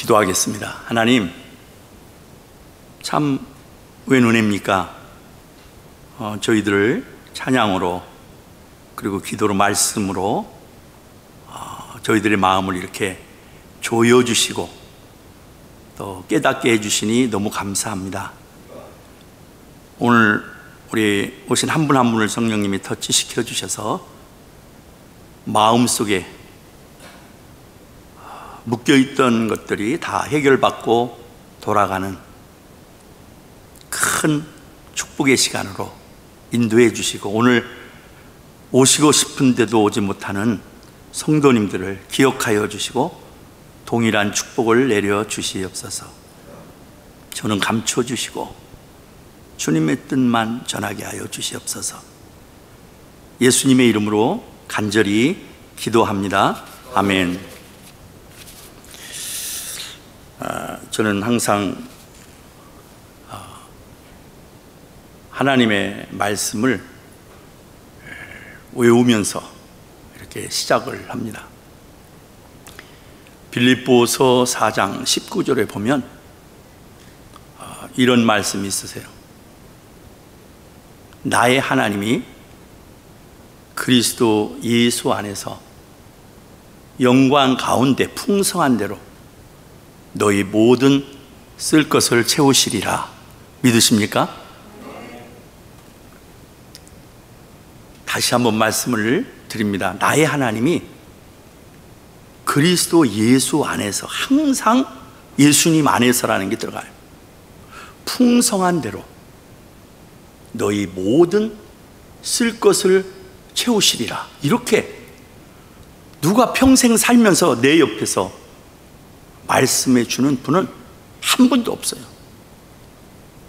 기도하겠습니다. 하나님, 참 웬 은혜입니까? 저희들을 찬양으로 그리고 기도로 말씀으로 저희들의 마음을 이렇게 조여주시고 또 깨닫게 해주시니 너무 감사합니다. 오늘 우리 오신 한 분 한 분을 성령님이 터치시켜 주셔서 마음속에 묶여있던 것들이 다 해결받고 돌아가는 큰 축복의 시간으로 인도해 주시고, 오늘 오시고 싶은데도 오지 못하는 성도님들을 기억하여 주시고 동일한 축복을 내려 주시옵소서. 저는 감춰 주시고 주님의 뜻만 전하게 하여 주시옵소서. 예수님의 이름으로 간절히 기도합니다. 아멘. 저는 항상 하나님의 말씀을 외우면서 이렇게 시작을 합니다. 빌립보서 4장 19절에 보면 이런 말씀이 있으세요. 나의 하나님이 그리스도 예수 안에서 영광 가운데 풍성한 대로 너희 모든 쓸 것을 채우시리라. 믿으십니까? 다시 한번 말씀을 드립니다. 나의 하나님이 그리스도 예수 안에서, 항상 예수님 안에서라는 게 들어가요. 풍성한 대로 너희 모든 쓸 것을 채우시리라. 이렇게 누가 평생 살면서 내 옆에서 말씀해 주는 분은 한 분도 없어요.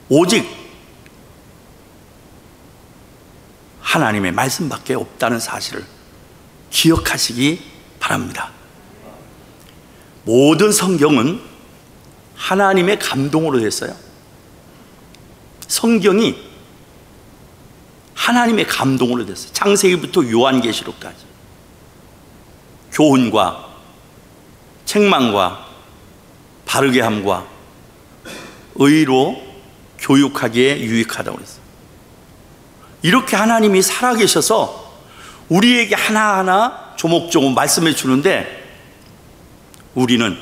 오직 하나님의 말씀밖에 없다는 사실을 기억하시기 바랍니다. 모든 성경은 하나님의 감동으로 됐어요. 성경이 하나님의 감동으로 됐어요. 창세기부터 요한계시록까지 교훈과 책망과 바르게 함과 의로 교육하기에 유익하다고 그랬어요. 이렇게 하나님이 살아계셔서 우리에게 하나하나 조목조목 말씀해 주는데, 우리는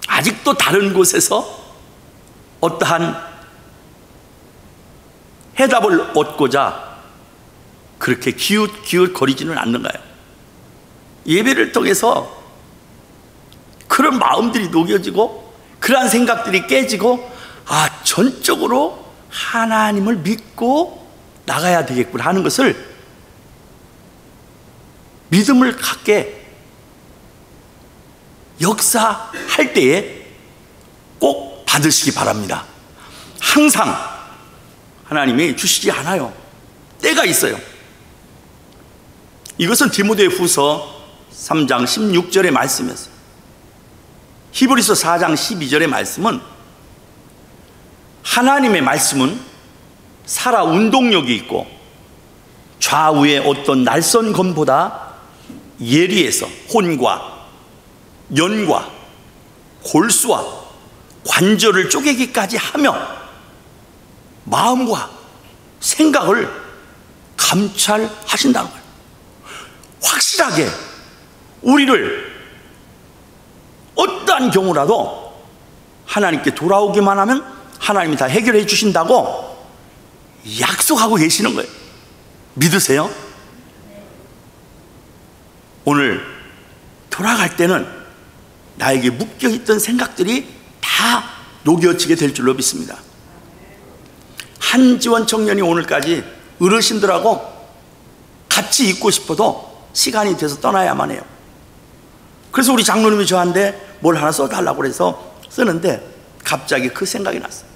아직도 다른 곳에서 어떠한 해답을 얻고자 그렇게 기웃거리지는 않는가요? 예배를 통해서 그런 마음들이 녹여지고 그러한 생각들이 깨지고, 전적으로 하나님을 믿고 나가야 되겠구나 하는 것을, 믿음을 갖게 역사할 때에 꼭 받으시기 바랍니다. 항상 하나님이 주시지 않아요. 때가 있어요. 이것은 디모데후서 3장 16절의 말씀이었어요. 히브리서 4장 12절의 말씀은, 하나님의 말씀은 살아 운동력이 있고 좌우의 어떤 날선 검보다 예리해서 혼과 연과 골수와 관절을 쪼개기까지 하며 마음과 생각을 감찰하신다는 거예요. 확실하게 우리를 어떠한 경우라도 하나님께 돌아오기만 하면 하나님이 다 해결해 주신다고 약속하고 계시는 거예요. 믿으세요? 오늘 돌아갈 때는 나에게 묶여있던 생각들이 다 녹여지게 될 줄로 믿습니다. 한지원 청년이 오늘까지 어르신들하고 같이 있고 싶어도 시간이 돼서 떠나야만 해요. 그래서 우리 장로님이 저한테 뭘 하나 써달라고 해서 쓰는데 갑자기 그 생각이 났어요.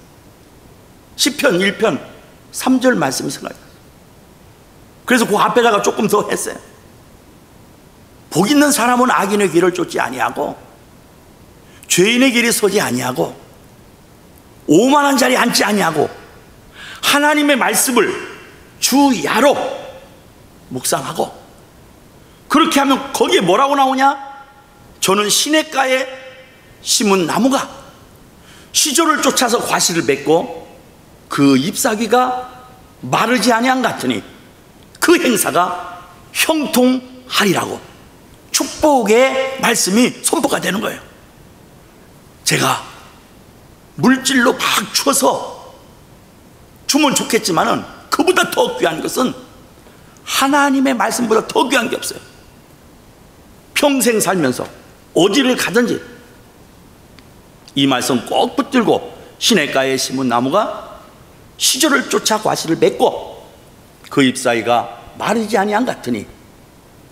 시편 1편 3절 말씀이 생각이 났어요. 그래서 그 앞에다가 조금 더 했어요. 복 있는 사람은 악인의 길을 쫓지 아니하고 죄인의 길에 서지 아니하고 오만한 자리에 앉지 아니하고 하나님의 말씀을 주야로 묵상하고, 그렇게 하면 거기에 뭐라고 나오냐? 저는 시냇가에 심은 나무가 시조를 쫓아서 과실을 맺고 그 잎사귀가 마르지 아니한 같으니 그 행사가 형통하리라고 축복의 말씀이 선포가 되는 거예요. 제가 물질로 막 주어서 주면 좋겠지만은 그보다 더 귀한 것은 하나님의 말씀보다 더 귀한 게 없어요. 평생 살면서 어디를 가든지 이 말씀 꼭 붙들고 시냇가에 심은 나무가 시절을 쫓아 과실을 맺고 그 잎사귀가 마르지 아니한 같으니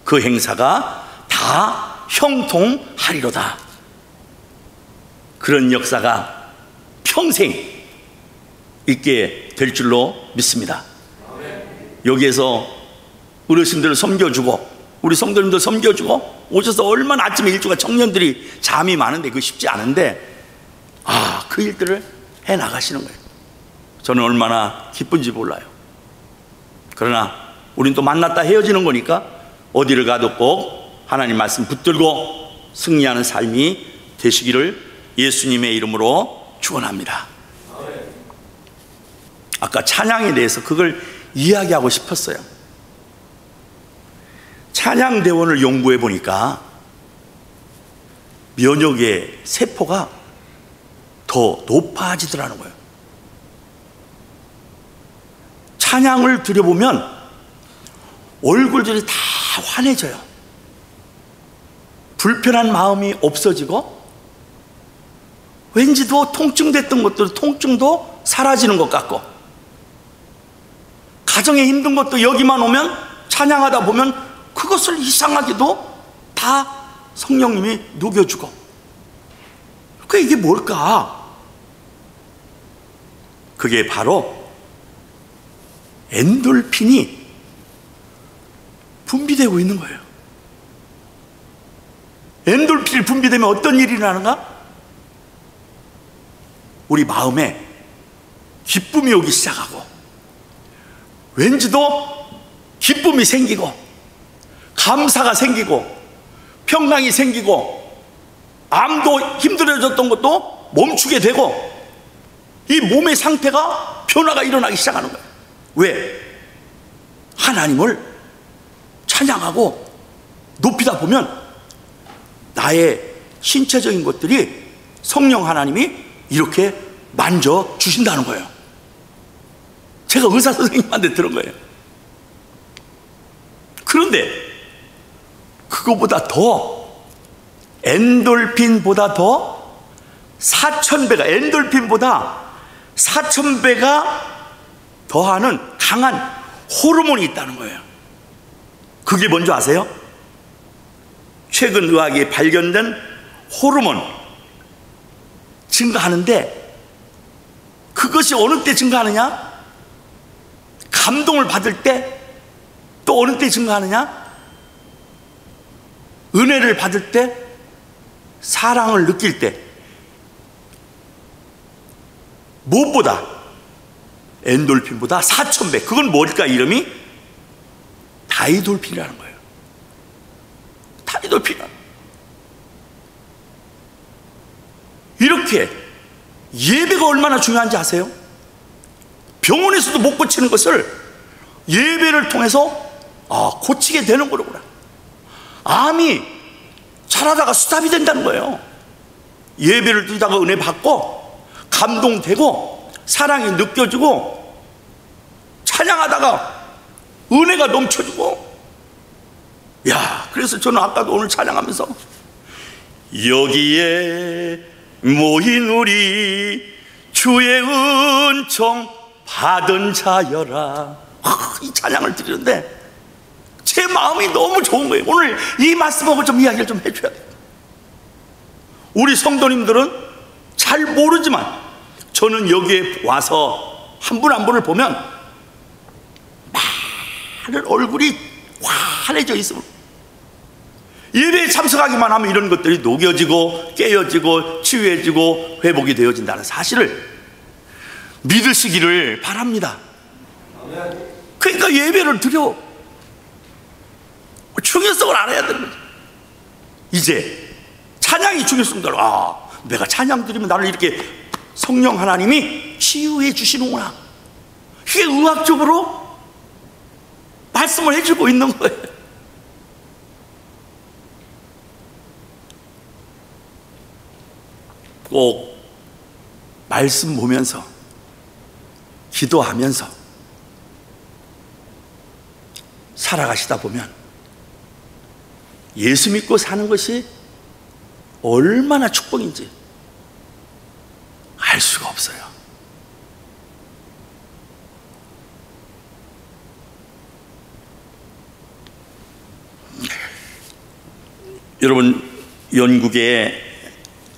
그 행사가 다 형통하리로다. 그런 역사가 평생 있게 될 줄로 믿습니다. 여기에서 어르신들을 섬겨주고 우리 성도님들 섬겨주고 오셔서 얼마나 아침에 일주가 청년들이 잠이 많은데 그거 쉽지 않은데 그 일들을 해나가시는 거예요. 저는 얼마나 기쁜지 몰라요. 그러나 우린 또 만났다 헤어지는 거니까 어디를 가도 꼭 하나님 말씀 붙들고 승리하는 삶이 되시기를 예수님의 이름으로 축원합니다. 아까 찬양에 대해서 그걸 이야기하고 싶었어요. 찬양대원을 연구해 보니까 면역의 세포가 더 높아지더라는 거예요. 찬양을 들여보면 얼굴들이 다 환해져요. 불편한 마음이 없어지고 왠지도 통증됐던 것들 통증도 사라지는 것 같고 가정에 힘든 것도 여기만 오면 찬양하다 보면 그것을 이상하게도 다 성령님이 녹여주고 이게 뭘까? 그게 바로 엔돌핀이 분비되고 있는 거예요. 엔돌핀이 분비되면 어떤 일이 일어나는가? 우리 마음에 기쁨이 오기 시작하고 왠지도 기쁨이 생기고 감사가 생기고 평강이 생기고 암도 힘들어졌던 것도 멈추게 되고 이 몸의 상태가 변화가 일어나기 시작하는 거예요. 왜? 하나님을 찬양하고 높이다 보면 나의 신체적인 것들이 성령 하나님이 이렇게 만져주신다는 거예요. 제가 의사 선생님한테 들은 거예요. 그런데 그거보다 더 엔돌핀보다 더 4000배가 엔돌핀보다 4000배가 더하는 강한 호르몬이 있다는 거예요. 그게 뭔지 아세요? 최근 의학에 발견된 호르몬 증가하는데 그것이 어느 때 증가하느냐? 감동을 받을 때. 또 어느 때 증가하느냐? 은혜를 받을 때, 사랑을 느낄 때. 무엇보다 엔돌핀보다 4000배. 그건 뭘까 이름이? 다이돌핀이라는 거예요. 다이돌핀. 이렇게 예배가 얼마나 중요한지 아세요? 병원에서도 못 고치는 것을 예배를 통해서 고치게 되는 거로구나. 암이 자라다가 수답이 된다는 거예요. 예배를 드리다가 은혜 받고 감동되고 사랑이 느껴지고 찬양하다가 은혜가 넘쳐지고. 그래서 저는 아까도 오늘 찬양하면서 여기에 모인 우리 주의 은총 받은 자여라. 이 찬양을 드리는데 제 마음이 너무 좋은 거예요. 오늘 이 말씀하고 좀 이야기를 좀 해줘야 돼요. 우리 성도님들은 잘 모르지만 저는 여기에 와서 한 분 한 분을 보면 많은 얼굴이 환해져 있으면 예배에 참석하기만 하면 이런 것들이 녹여지고 깨어지고 치유해지고 회복이 되어진다는 사실을 믿으시기를 바랍니다. 그러니까 예배를 드려 중요성을 알아야 되는 거죠. 이제 찬양이 중요성을 내가 찬양 드리면 나를 이렇게 성령 하나님이 치유해 주시는구나. 이게 의학적으로 말씀을 해주고 있는 거예요. 꼭 말씀 보면서 기도하면서 살아가시다 보면 예수 믿고 사는 것이 얼마나 축복인지 알 수가 없어요. 여러분, 영국의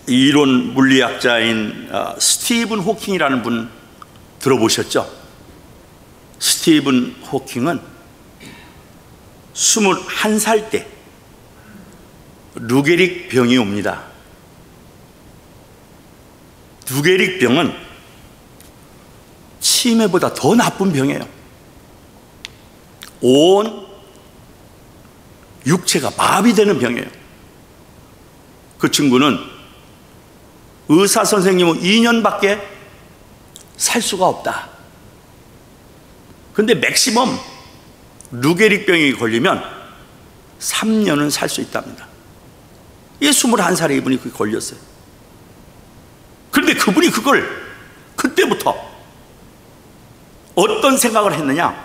이론 물리학자인 스티븐 호킹이라는 분 들어보셨죠? 스티븐 호킹은 21살 때 루게릭 병이 옵니다. 루게릭 병은 치매보다 더 나쁜 병이에요. 온 육체가 마비되는 병이에요. 그 친구는 의사 선생님은 2년밖에 살 수가 없다. 근데 맥시멈 루게릭 병이 걸리면 3년은 살 수 있답니다. 이게 21살에 이분이 그게 걸렸어요. 그런데 그분이 그걸 그때부터 어떤 생각을 했느냐,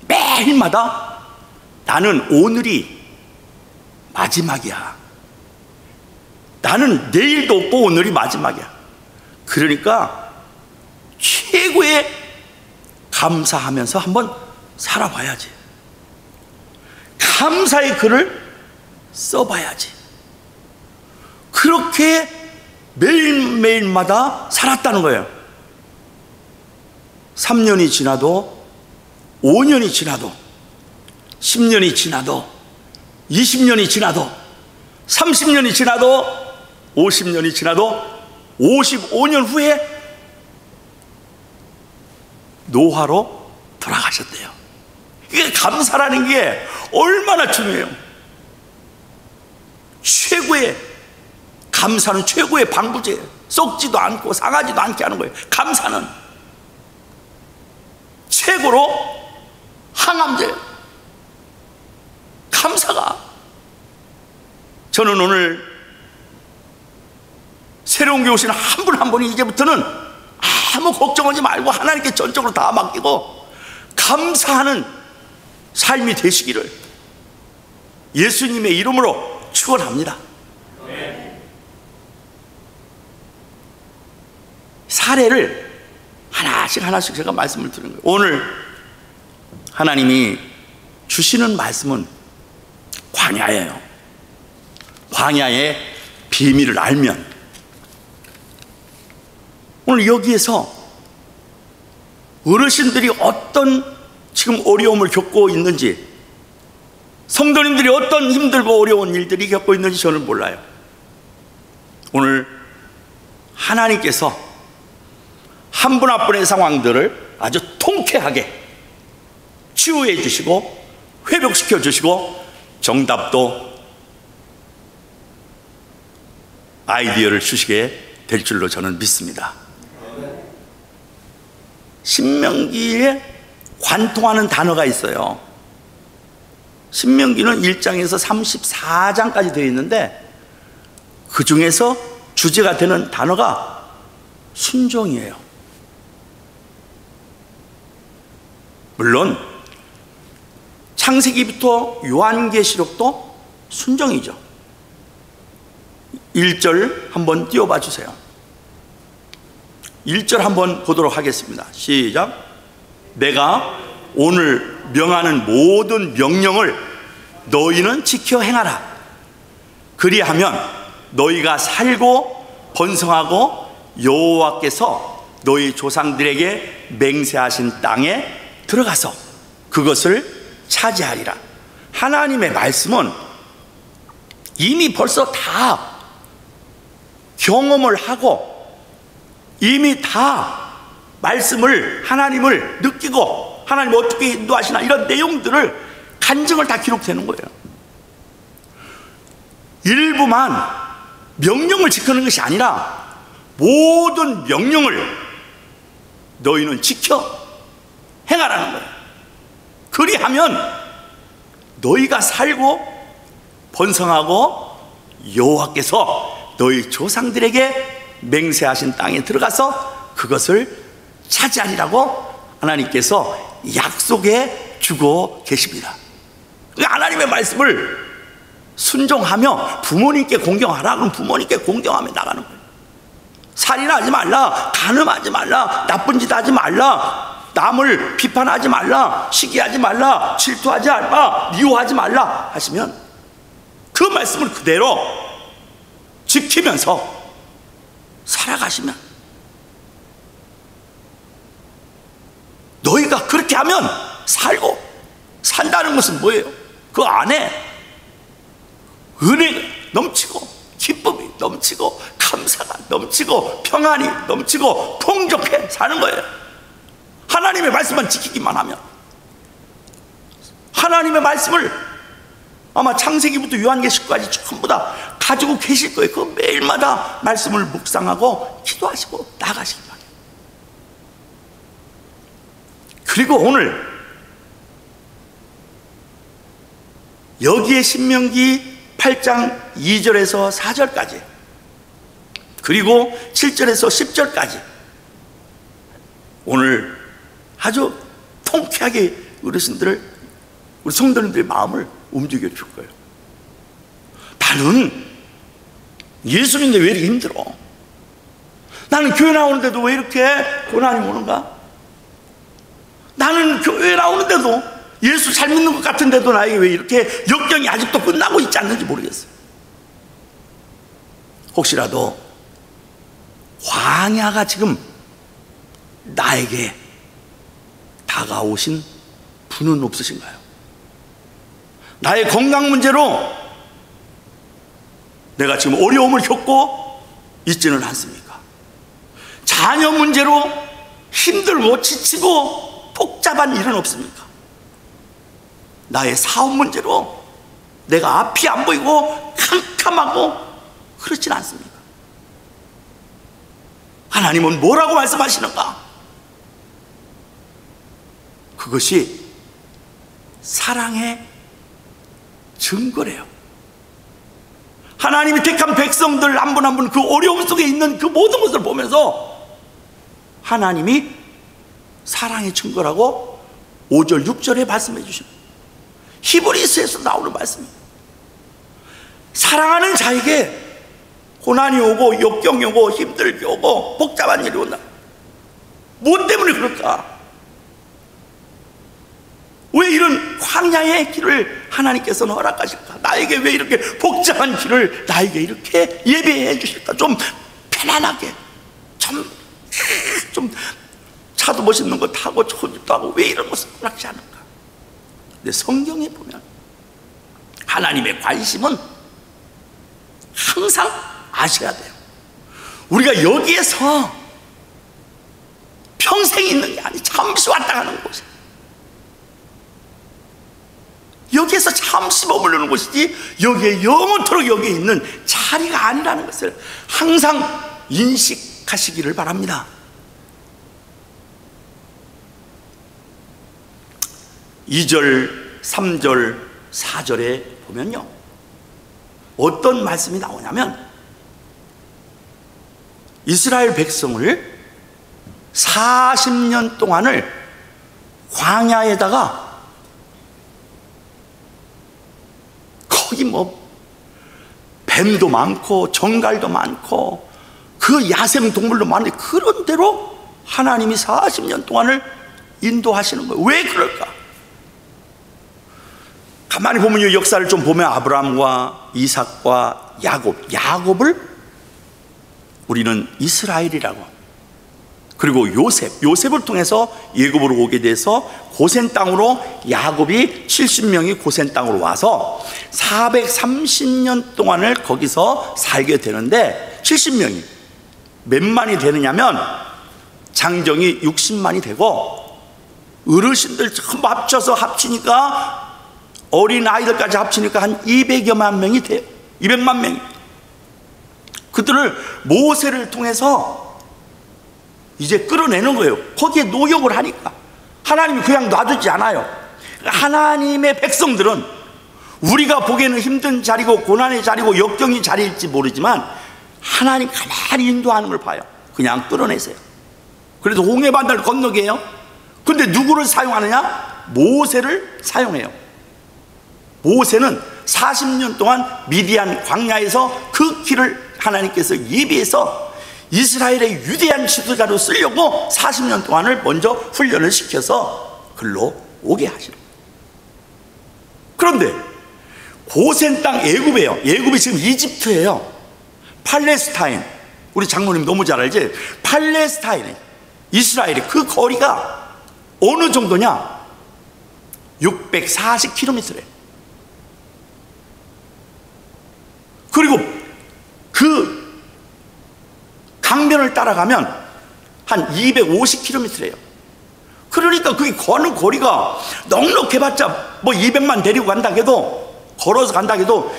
매일마다 나는 오늘이 마지막이야. 나는 내일도 없고 오늘이 마지막이야. 그러니까 최고의 감사하면서 한번 살아봐야지. 감사의 글을 써봐야지. 그렇게 매일매일마다 살았다는 거예요. 3년이 지나도 5년이 지나도 10년이 지나도 20년이 지나도 30년이 지나도 50년이 지나도 55년 후에 노화로 돌아가셨대요. 이게 감사라는 게 얼마나 중요해요. 최고의 감사는 최고의 방부제예요. 썩지도 않고 상하지도 않게 하는 거예요. 감사는 최고로 항암제예요. 감사가. 저는 오늘 새로운 교회 오시는 한 분 한 분이 이제부터는 아무 걱정하지 말고 하나님께 전적으로 다 맡기고 감사하는 삶이 되시기를 예수님의 이름으로 축원합니다. 사례를 하나씩 제가 말씀을 드리는 거예요. 오늘 하나님이 주시는 말씀은 광야예요. 광야의 비밀을 알면 오늘 여기에서 어르신들이 어떤 지금 어려움을 겪고 있는지, 성도님들이 어떤 힘들고 어려운 일들이 겪고 있는지 저는 몰라요. 오늘 하나님께서 한 분 한 분의 상황들을 아주 통쾌하게 치유해 주시고 회복시켜 주시고 정답도 아이디어를 주시게 될 줄로 저는 믿습니다. 신명기에 관통하는 단어가 있어요. 신명기는 1장에서 34장까지 되어 있는데 그 중에서 주제가 되는 단어가 순종이에요. 물론 창세기부터 요한계시록도 순종이죠. 1절 한번 띄워봐 주세요. 1절 한번 보도록 하겠습니다. 시작. 내가 오늘 명하는 모든 명령을 너희는 지켜 행하라. 그리하면 너희가 살고 번성하고 여호와께서 너희 조상들에게 맹세하신 땅에 들어가서 그것을 차지하리라. 하나님의 말씀은 이미 벌써 다 경험을 하고 이미 다 말씀을 하나님을 느끼고 하나님 어떻게 인도하시나 이런 내용들을 간증을 다 기록되는 거예요. 일부만 명령을 지키는 것이 아니라 모든 명령을 너희는 지켜 행하라는 거예요. 그리하면 너희가 살고 번성하고 여호와께서 너희 조상들에게 맹세하신 땅에 들어가서 그것을 차지하리라고 하나님께서 약속해 주고 계십니다. 하나님의 말씀을 순종하며 부모님께 공경하라. 그럼 부모님께 공경하며 나가는 거예요. 살인하지 말라, 간음하지 말라, 나쁜 짓 하지 말라, 남을 비판하지 말라, 시기하지 말라, 질투하지 말라, 미워하지 말라 하시면 그 말씀을 그대로 지키면서 살아가시면, 너희가 그렇게 하면 살고, 산다는 것은 뭐예요? 그 안에 은혜가 넘치고 기쁨이 넘치고 감사가 넘치고 평안이 넘치고 풍족해 사는 거예요. 하나님의 말씀만 지키기만 하면. 하나님의 말씀을 아마 창세기부터 요한계시까지 전부 다 가지고 계실 거예요. 그 매일마다 말씀을 묵상하고 기도하시고 나가시기 바랍니다. 그리고 오늘 여기에 신명기 8장 2절에서 4절까지, 그리고 7절에서 10절까지 오늘 아주 통쾌하게 어르신들을, 우리 성도님들의 마음을 움직여 줄 거예요. 나는 예수 믿는데 왜 이렇게 힘들어? 나는 교회 나오는데도 왜 이렇게 고난이 오는가? 나는 교회 나오는데도 예수 잘 믿는 것 같은데도 나에게 왜 이렇게 역경이 아직도 끝나고 있지 않는지 모르겠어요. 혹시라도 광야가 지금 나에게 다가오신 분은 없으신가요? 나의 건강 문제로 내가 지금 어려움을 겪고 있지는 않습니까? 자녀 문제로 힘들고 지치고 복잡한 일은 없습니까? 나의 사업 문제로 내가 앞이 안 보이고 캄캄하고 그렇진 않습니까? 하나님은 뭐라고 말씀하시는가? 그것이 사랑의 증거래요. 하나님이 택한 백성들 한 분 한 분 그 어려움 속에 있는 그 모든 것을 보면서 하나님이 사랑의 증거라고 5절 6절에 말씀해 주십니다. 히브리서에서 나오는 말씀입니다. 사랑하는 자에게 고난이 오고 역경이 오고 힘들게 오고 복잡한 일이 온다. 뭐 때문에 그럴까? 왜 이런 광야의 길을 하나님께서는 허락하실까? 나에게 왜 이렇게 복잡한 길을 나에게 이렇게 예배해 주실까? 좀 편안하게, 좀 차도 멋있는 거 타고 좋은 집도 하고 왜 이런 것을 허락지 않을까? 근데 성경에 보면 하나님의 관심은 항상 아셔야 돼요. 우리가 여기에서 평생 있는 게 아니, 잠시 왔다 가는 곳이에요. 여기에서 잠시 머무르는 곳이지 여기에 영원토록 여기에 있는 자리가 아니라는 것을 항상 인식하시기를 바랍니다. 2절, 3절, 4절에 보면요, 어떤 말씀이 나오냐면 이스라엘 백성을 40년 동안을 광야에다가 거기 뭐 뱀도 많고 정갈도 많고 그 야생 동물도 많은데 그런 대로 하나님이 40년 동안을 인도하시는 거예요. 왜 그럴까? 가만히 보면 이 역사를 좀 보면 아브라함과 이삭과 야곱을 우리는 이스라엘이라고, 그리고 요셉을 통해서 예굽으로 오게 돼서 고센 땅으로 야곱이 70명이 고센 땅으로 와서 430년 동안을 거기서 살게 되는데, 70명이 몇만이 되느냐면 장정이 60만이 되고 어르신들 전부 합치니까 어린 아이들까지 합치니까 한 200여만 명이 돼요. 200만 명이. 그들을 모세를 통해서 이제 끌어내는 거예요. 거기에 노역을 하니까 하나님이 그냥 놔두지 않아요. 하나님의 백성들은 우리가 보기에는 힘든 자리고 고난의 자리고 역경의 자리일지 모르지만 하나님 가만히 인도하는 걸 봐요. 그냥 끌어내세요. 그래서 홍해 바다를 건너게 해요. 근데 누구를 사용하느냐? 모세를 사용해요. 모세는 40년 동안 미디안 광야에서 그 길을 하나님께서 예비해서 이스라엘의 위대한 지도자로 쓰려고 40년 동안을 먼저 훈련을 시켜서 글로 오게 하시는 거예요. 그런데 고센 땅 애굽이에요. 애굽이 지금 이집트예요. 팔레스타인, 우리 장모님 너무 잘 알지? 팔레스타인에 이스라엘의 그 거리가 어느 정도냐? 640km래요. 그리고 그 강변을 따라가면 한 250km래요. 그러니까 그게 거는 거리가 넉넉해봤자 뭐 200만 데리고 간다 해도, 걸어서 간다 해도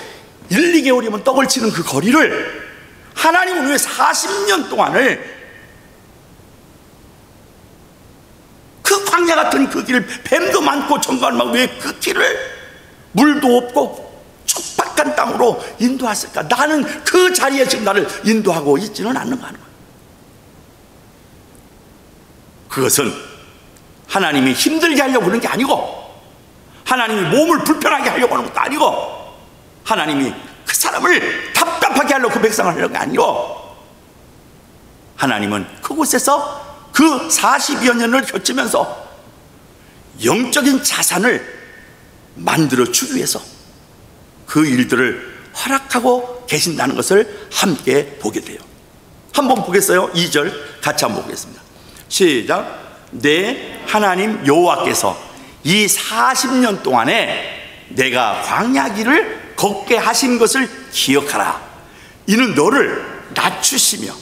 1, 2개월이면 떡을 치는 그 거리를 하나님은 왜 40년 동안을 그 광야 같은 그 길을, 뱀도 많고 정말 막 왜 그 길을 물도 없고 촉박한 땅으로 인도했을까? 나는 그 자리에 지금 나를 인도하고 있지는 않는가 하는 거예요. 그것은 하나님이 힘들게 하려고 그런 게 아니고, 하나님이 몸을 불편하게 하려고 하는 것도 아니고, 하나님이 그 사람을 답답하게 하려고 그 백성을 하려는 게 아니고, 하나님은 그곳에서 그 40여 년을 겪으면서 영적인 자산을 만들어 주기 위해서 그 일들을 허락하고 계신다는 것을 함께 보게 돼요. 한번 보겠어요? 2절 같이 한번 보겠습니다. 시작. 내 하나님 여호와께서 이 40년 동안에 내가 광야 길을 걷게 하신 것을 기억하라. 이는 너를 낮추시며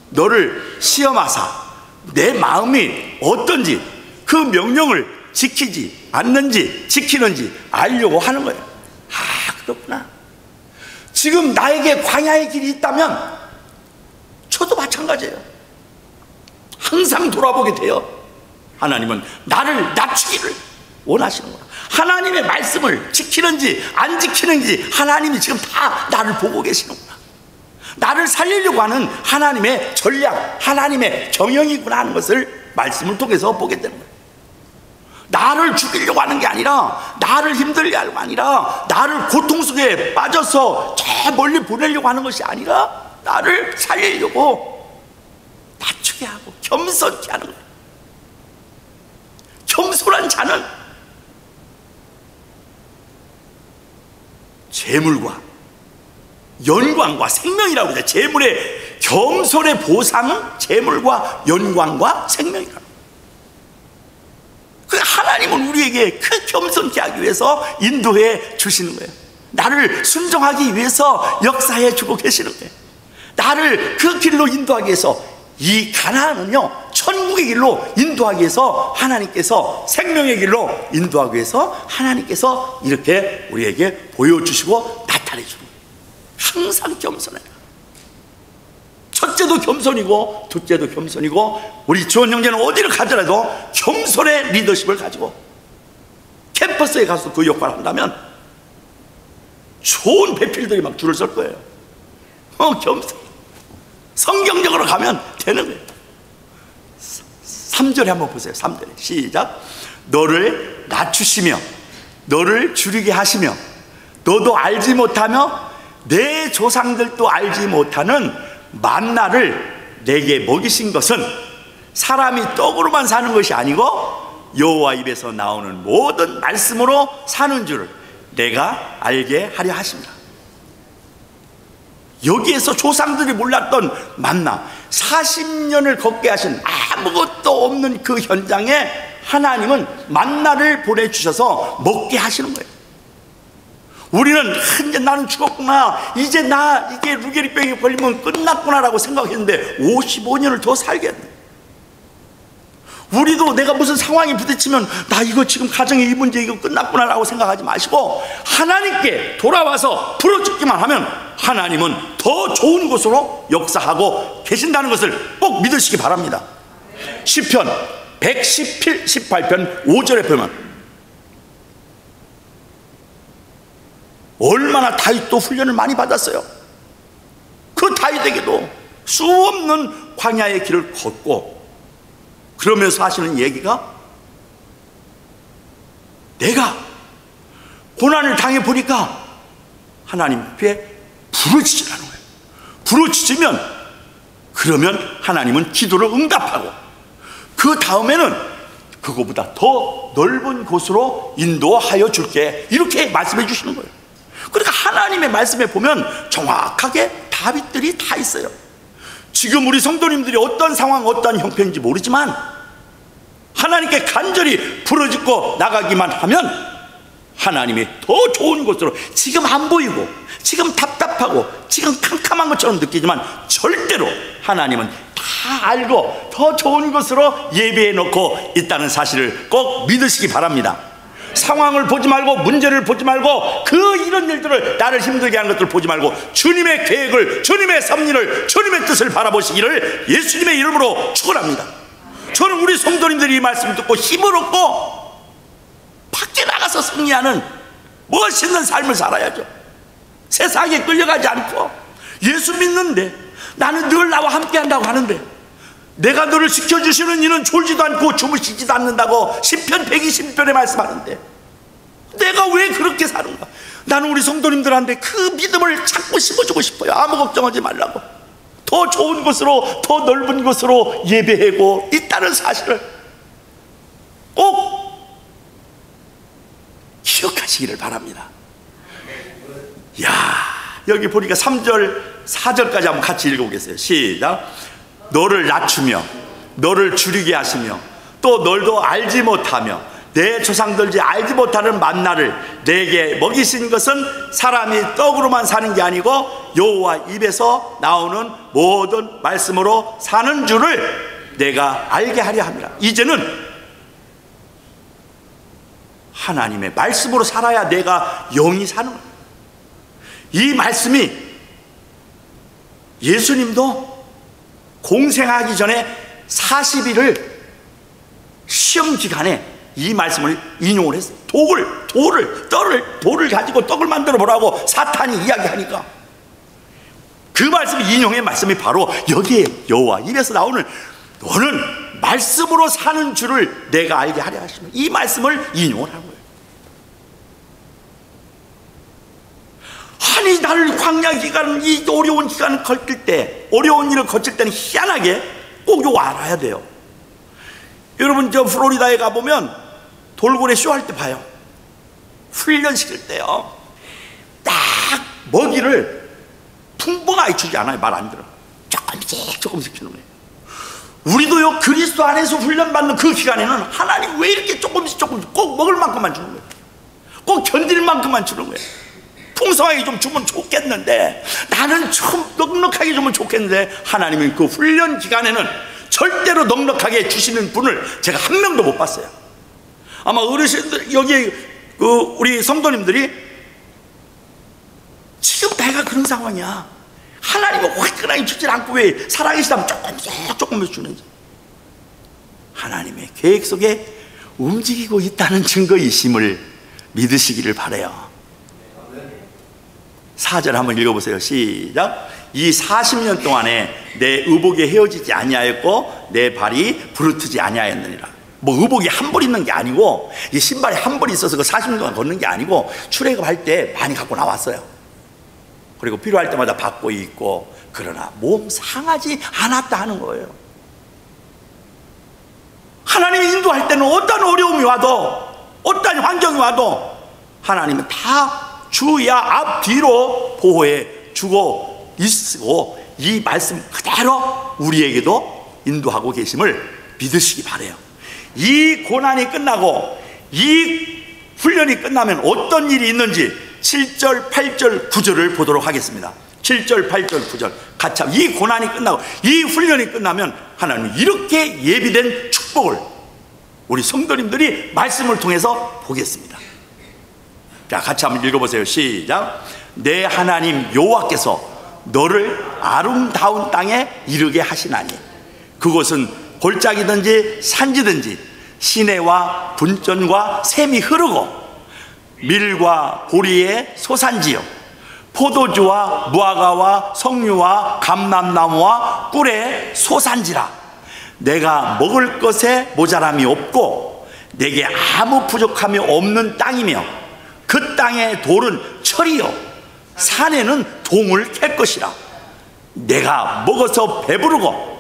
너를 시험하사 내 마음이 어떤지 그 명령을 지키지 않는지 지키는지 알려고 하는 거예요. 아, 그렇구나. 지금 나에게 광야의 길이 있다면 저도 마찬가지예요. 항상 돌아보게 돼요. 하나님은 나를 낮추기를 원하시는구나. 하나님의 말씀을 지키는지 안 지키는지 하나님이 지금 다 나를 보고 계시는구나. 나를 살리려고 하는 하나님의 전략, 하나님의 경영이구나 하는 것을 말씀을 통해서 보게 되는 거예요. 나를 죽이려고 하는 게 아니라, 나를 힘들게 하려고 아니라, 나를 고통 속에 빠져서 저 멀리 보내려고 하는 것이 아니라 나를 살리려고 낮추게 하고 겸손케 하는 거예요. 겸손한 자는 재물과 영광과 생명이라고 그래요. 재물의 겸손의 보상은 재물과 영광과 생명이라고. 그 하나님은 우리에게 그 겸손케 하기 위해서 인도해 주시는 거예요. 나를 순종하기 위해서 역사해 주고 계시는 거예요. 나를 그 길로 인도하기 위해서, 이 가나안은요 천국의 길로 인도하기 위해서 하나님께서, 생명의 길로 인도하기 위해서 하나님께서 이렇게 우리에게 보여주시고 나타내 주는 거예요. 항상 겸손해요. 첫째도 겸손이고 둘째도 겸손이고, 우리 지원 형제는 어디를 가더라도 겸손의 리더십을 가지고 캠퍼스에 가서 그 역할을 한다면 좋은 배필들이 막 줄을 설 거예요. 겸손. 성경적으로 가면 되는 거예요. 3절에 한번 보세요. 3절에 시작. 너를 낮추시며 너를 줄이게 하시며 너도 알지 못하며 내 조상들도 알지 못하는 만나를 내게 먹이신 것은 사람이 떡으로만 사는 것이 아니고 여호와 입에서 나오는 모든 말씀으로 사는 줄을 내가 알게 하려 하십니다. 여기에서 조상들이 몰랐던 만나, 40년을 걷게 하신 아무것도 없는 그 현장에 하나님은 만나를 보내주셔서 먹게 하시는 거예요. 우리는 이제 나는 죽었구나, 이제 나 이게 루게리병에 걸리면 끝났구나 라고 생각했는데 55년을 더 살겠네. 우리도 내가 무슨 상황에 부딪히면 나 이거 지금 가정에 이 문제 이거 끝났구나 라고 생각하지 마시고 하나님께 돌아와서 부르짖기만 하면 하나님은 더 좋은 곳으로 역사하고 계신다는 것을 꼭 믿으시기 바랍니다. 시편 118편 5절에 보면 얼마나 다윗도 훈련을 많이 받았어요. 그 다윗에게도 수없는 광야의 길을 걷고 그러면서 하시는 얘기가, 내가 고난을 당해보니까 하나님 앞에 부르짖으라는 거예요. 부르짖으면 그러면 하나님은 기도를 응답하고 그 다음에는 그거보다 더 넓은 곳으로 인도하여 줄게, 이렇게 말씀해 주시는 거예요. 그러니까 하나님의 말씀에 보면 정확하게 답들이 다 있어요. 지금 우리 성도님들이 어떤 상황, 어떤 형편인지 모르지만 하나님께 간절히 부르짖고 나가기만 하면 하나님이 더 좋은 곳으로, 지금 안 보이고 지금 답답하고 지금 캄캄한 것처럼 느끼지만 절대로 하나님은 다 알고 더 좋은 곳으로 예비해 놓고 있다는 사실을 꼭 믿으시기 바랍니다. 상황을 보지 말고, 문제를 보지 말고, 그 이런 일들을, 나를 힘들게 하는 것들을 보지 말고 주님의 계획을, 주님의 섭리를, 주님의 뜻을 바라보시기를 예수님의 이름으로 축원합니다. 저는 우리 성도님들이 이 말씀을 듣고 힘을 얻고 밖에 나가서 승리하는 멋있는 삶을 살아야죠. 세상에 끌려가지 않고, 예수 믿는데 나는 늘 나와 함께 한다고 하는데 내가 너를 지켜주시는 이는 졸지도 않고 주무시지도 않는다고 시편 120편에 말씀하는데 내가 왜 그렇게 사는가? 나는 우리 성도님들한테 그 믿음을 자꾸 심어주고 싶어요. 아무 걱정하지 말라고, 더 좋은 곳으로, 더 넓은 곳으로 예배하고 있다는 사실을 꼭 기억하시기를 바랍니다. 야, 여기 보니까 3절 4절까지 한번 같이 읽어보겠어요. 시작. 너를 낮추며 너를 줄이게 하시며 또 널도 알지 못하며 내 조상들이 알지 못하는 만나를 내게 먹이신 것은 사람이 떡으로만 사는 게 아니고 여호와 입에서 나오는 모든 말씀으로 사는 줄을 내가 알게 하려 합니다. 이제는 하나님의 말씀으로 살아야 내가 영이 사는 거예요. 이 말씀이, 예수님도 공생하기 전에 40일을 시험 기간에 이 말씀을 인용을 했어요. 돌을 가지고 떡을 만들어 보라고 사탄이 이야기하니까 그 말씀, 인용의 말씀이 바로 여기에 여호와 입에서 나오는 너는 말씀으로 사는 줄을 내가 알게 하려 하시면, 이 말씀을 인용을 하는 거예요. 아니, 나를 광야 기간, 이 어려운 기간을 거칠 때, 어려운 일을 거칠 때는 희한하게 꼭 이거 알아야 돼요. 여러분, 저 플로리다에 가보면 돌고래 쇼할 때 봐요. 훈련시킬 때요, 딱 먹이를 풍부하게 주지 않아요. 말 안 들어. 조금씩 주는 거예요. 우리도요, 그리스도 안에서 훈련받는 그 기간에는 하나님 왜 이렇게 조금씩 꼭 먹을 만큼만 주는 거예요. 꼭 견딜 만큼만 주는 거예요. 풍성하게 좀 주면 좋겠는데, 나는 좀 넉넉하게 주면 좋겠는데, 하나님은 그 훈련 기간에는 절대로 넉넉하게 주시는 분을 제가 한 명도 못 봤어요. 아마 어르신들, 여기 우리 성도님들이 지금 내가 그런 상황이야, 하나님은 화끈하게 주질 않고 왜 살아계시다면 조금씩 주는지, 하나님의 계획 속에 움직이고 있다는 증거이심을 믿으시기를 바라요. 4절 한번 읽어보세요. 시작. 이 40년 동안에 내 의복에 헤어지지 아니하였고 내 발이 부르트지 아니하였느니라. 뭐 의복이 한 벌 있는 게 아니고, 이 신발에 한 벌이 있어서 그 40년 동안 걷는 게 아니고, 출애굽할 때 많이 갖고 나왔어요. 그리고 필요할 때마다 받고 있고, 그러나 몸 상하지 않았다 하는 거예요. 하나님이 인도할 때는 어떤 어려움이 와도, 어떤 환경이 와도 하나님은 다 주야 앞뒤로 보호해 주고 있고, 이 말씀 그대로 우리에게도 인도하고 계심을 믿으시기 바라요. 이 고난이 끝나고 이 훈련이 끝나면 어떤 일이 있는지 7절, 8절, 9절을 보도록 하겠습니다. 7절, 8절, 9절 같이. 이 고난이 끝나고 이 훈련이 끝나면 하나님이 이렇게 예비된 축복을 우리 성도님들이 말씀을 통해서 보겠습니다. 자, 같이 한번 읽어보세요. 시작. 내 하나님 여호와께서 너를 아름다운 땅에 이르게 하시나니 그곳은 골짜기든지 산지든지 시내와 분전과 샘이 흐르고 밀과 보리의 소산지요 포도주와 무화과와 석류와 감람나무와 꿀의 소산지라. 내가 먹을 것에 모자람이 없고 내게 아무 부족함이 없는 땅이며 그 땅의 돌은 철이요 산에는 동을 캘 것이라. 내가 먹어서 배부르고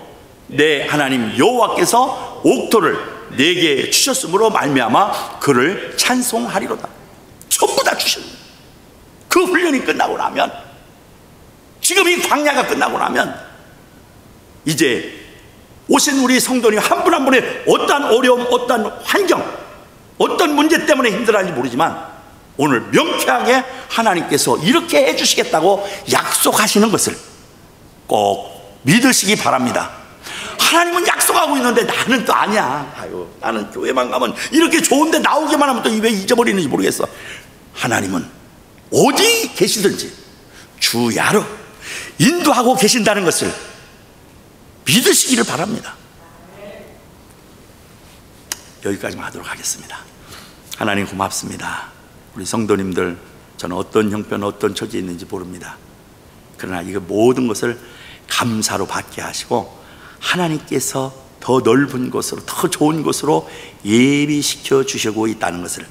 내 하나님 여호와께서 옥토를 내게 주셨으므로 말미암아 그를 찬송하리로다. 전부 다 주셨네. 그 훈련이 끝나고 나면, 지금 이 광야가 끝나고 나면 이제 오신 우리 성도님 한 분 한 분의 어떠한 어려움, 어떠한 환경, 어떤 문제 때문에 힘들어하는지 모르지만 오늘 명쾌하게 하나님께서 이렇게 해주시겠다고 약속하시는 것을 꼭 믿으시기 바랍니다. 하나님은 약속하고 있는데 나는 또 아니야. 아유, 나는 교회만 가면 이렇게 좋은데 나오기만 하면 또 왜 잊어버리는지 모르겠어. 하나님은 어디 계시든지 주야로 인도하고 계신다는 것을 믿으시기를 바랍니다. 여기까지만 하도록 하겠습니다. 하나님 고맙습니다. 우리 성도님들, 저는 어떤 형편, 어떤 처지에 있는지 모릅니다. 그러나 이거 모든 것을 감사로 받게 하시고 하나님께서 더 넓은 곳으로, 더 좋은 곳으로 예비시켜 주시고 있다는 것을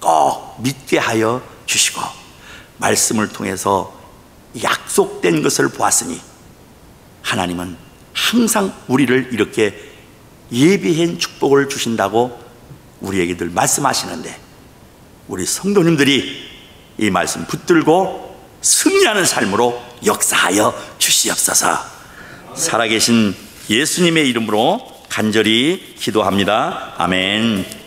꼭 믿게 하여 주시고, 말씀을 통해서 약속된 것을 보았으니 하나님은 항상 우리를 이렇게 예비한 축복을 주신다고 우리에게 늘 말씀하시는데, 우리 성도님들이 이 말씀 붙들고 승리하는 삶으로 역사하여 주시옵소서. 살아계신 예수님의 이름으로 간절히 기도합니다. 아멘.